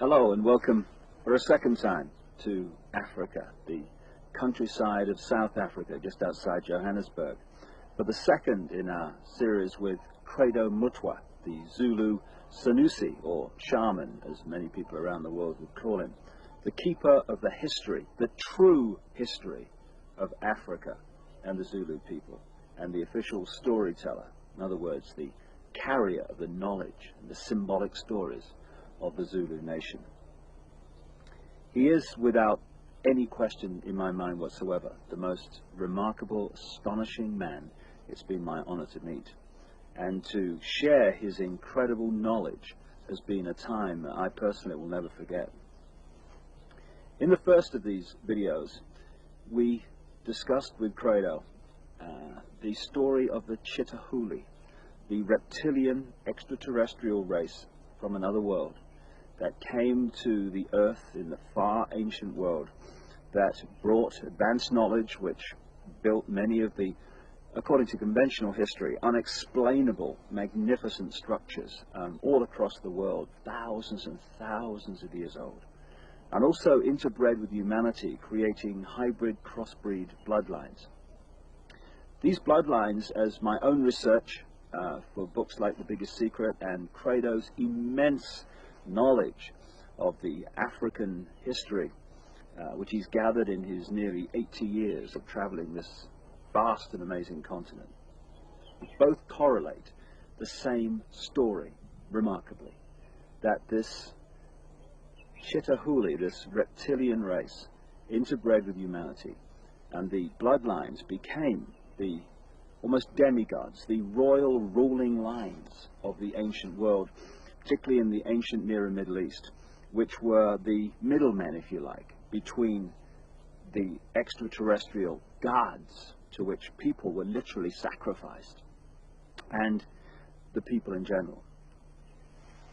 Hello and welcome for a second time to Africa, the countryside of South Africa, just outside Johannesburg. For the second in our series with Credo Mutwa, the Zulu Sanusi, or shaman, as many people around the world would call him, the keeper of the history, the true history of Africa and the Zulu people, and the official storyteller, in other words, the carrier of the knowledge and the symbolic stories of the Zulu nation. He is, without any question in my mind whatsoever, the most remarkable, astonishing man it's been my honor to meet. And to share his incredible knowledge has been a time that I personally will never forget. In the first of these videos, we discussed with Credo the story of the Chitahuli, the reptilian extraterrestrial race from another world that came to the earth in the far ancient world, that brought advanced knowledge which built many of the, according to conventional history, unexplainable, magnificent structures all across the world, thousands and thousands of years old, and also interbred with humanity, creating hybrid crossbreed bloodlines. These bloodlines, as my own research for books like The Biggest Secret and Credo's immense knowledge of the African history, which he's gathered in his nearly 80 years of traveling this vast and amazing continent, both correlate the same story, remarkably, that this Chitahuli, this reptilian race, interbred with humanity, and the bloodlines became the almost demigods, the royal ruling lines of the ancient world, particularly in the ancient Near and Middle East, which were the middlemen, if you like, between the extraterrestrial gods to which people were literally sacrificed and the people in general.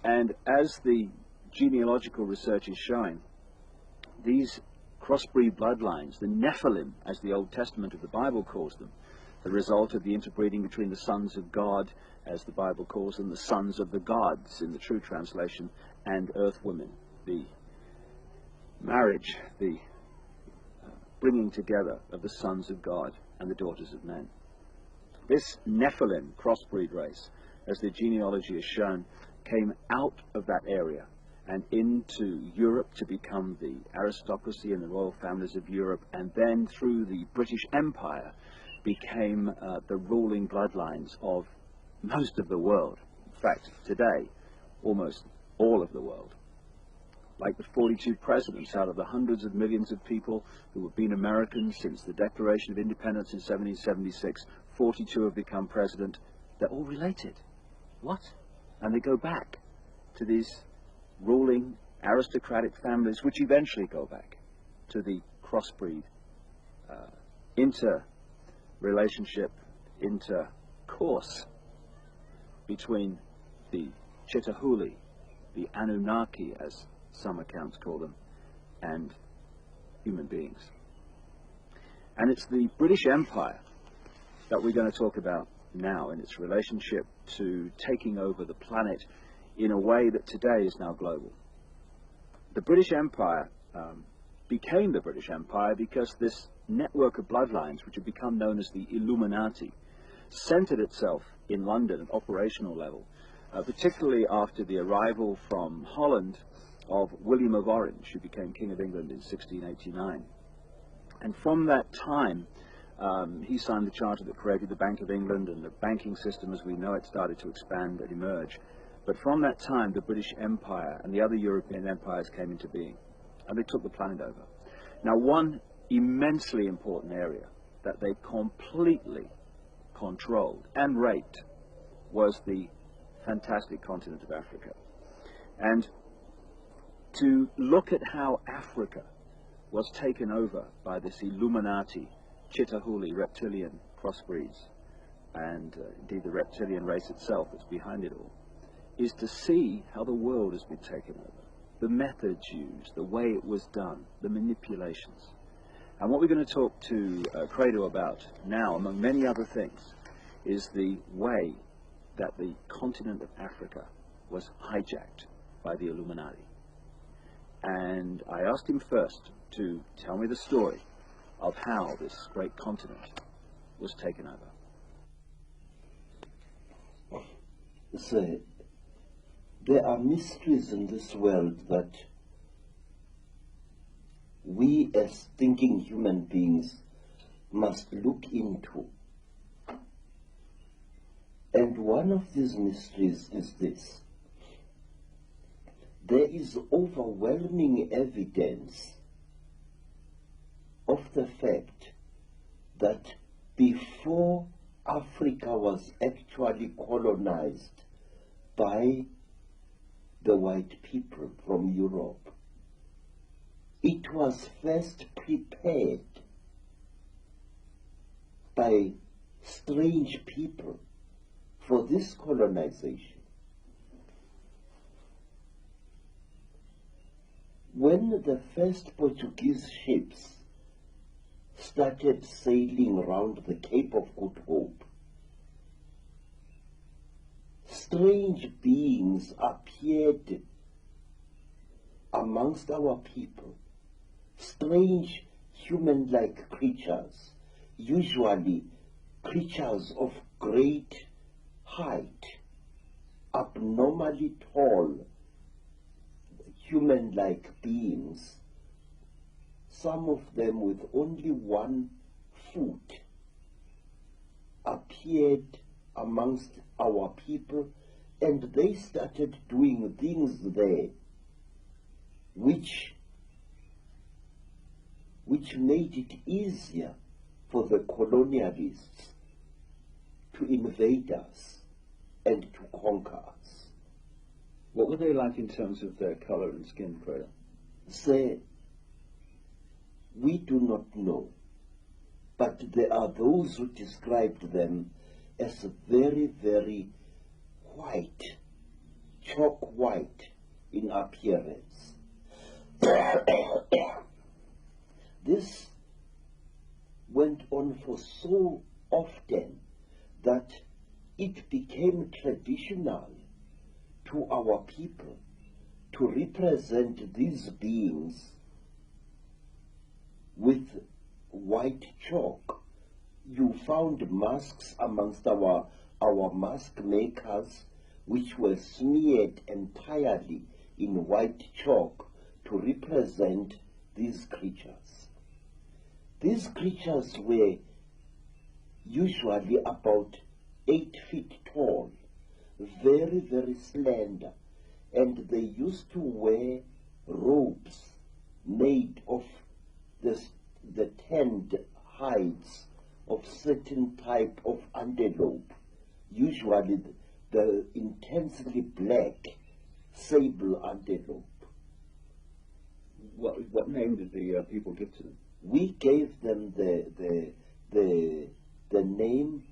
And as the genealogical research is showing, these crossbreed bloodlines, the Nephilim, as the Old Testament of the Bible calls them, the result of the interbreeding between the sons of God, as the Bible calls them, the sons of the gods in the true translation, and earth women, the marriage, the bringing together of the sons of God and the daughters of men. This Nephilim crossbreed race, as the genealogy has shown, came out of that area and into Europe to become the aristocracy and the royal families of Europe, and then through the British Empire became the ruling bloodlines of most of the world. In fact, today, almost all of the world. Like the 42 presidents out of the hundreds of millions of people who have been Americans since the Declaration of Independence in 1776, 42 have become president. They're all related. What? And they go back to these ruling aristocratic families, which eventually go back to the crossbreed, interrelationship, intercourse between the Chitahuli, the Anunnaki, as some accounts call them, and human beings. And it's the British Empire that we're going to talk about now, in its relationship to taking over the planet in a way that today is now global. The British Empire became the British Empire because this network of bloodlines, which had become known as the Illuminati, centered itself in London at operational level, particularly after the arrival from Holland of William of Orange, who became King of England in 1689. And from that time, he signed the charter that created the Bank of England, and the banking system as we know it started to expand and emerge. But from that time, the British Empire and the other European empires came into being, and they took the planet over. Now, one immensely important area that they completely controlled and raped was the fantastic continent of Africa. And to look at how Africa was taken over by this Illuminati, Chitahuli, reptilian crossbreeds, and indeed the reptilian race itself that's behind it all, is to see how the world has been taken over, the methods used, the way it was done, the manipulations. And what we're going to talk to Credo about now, among many other things, is the way that the continent of Africa was hijacked by the Illuminati. And I asked him first to tell me the story of how this great continent was taken over. So, there are mysteries in this world that we as thinking human beings must look into. And one of these mysteries is this. There is overwhelming evidence of the fact that before Africa was actually colonized by the white people from Europe, it was first prepared by strange people for this colonization. When the first Portuguese ships started sailing around the Cape of Good Hope, strange beings appeared amongst our people, strange human-like creatures, usually creatures of great height, abnormally tall, human-like beings, some of them with only 1 foot, appeared amongst our people, and they started doing things there which made it easier for the colonialists to invade us and to conquer us. What were they like in terms of their color and skin, Credo? Say, we do not know, but there are those who described them as very, very white, chalk white in appearance. This went on for so often that it became traditional to our people to represent these beings with white chalk. You found masks amongst our mask makers which were smeared entirely in white chalk to represent these creatures. These creatures were usually about 8 feet tall, very, very slender, and they used to wear robes made of the tanned hides of certain type of antelope, usually the intensely black sable antelope. What name did the people give to them? We gave them the name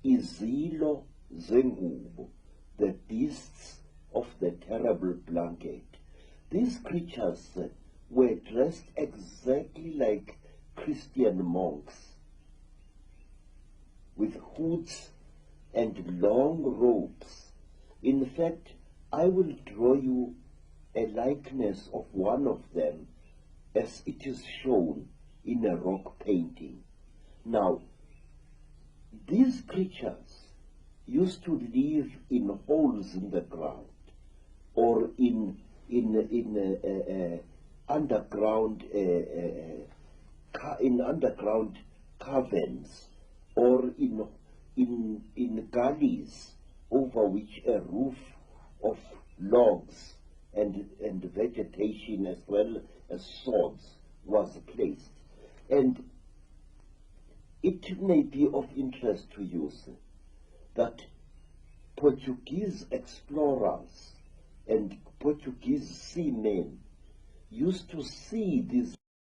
Izilo Zengubo, the beasts of the terrible blanket. These creatures were dressed exactly like Christian monks, with hoods and long robes. In fact, I will draw you a likeness of one of them as it is shown in a rock painting. Now, these creatures used to live in holes in the ground, or in underground caverns, or in gullies over which a roof of logs and vegetation as well as sods was placed. And it may be of interest to you, sir, that Portuguese explorers and Portuguese seamen used to see these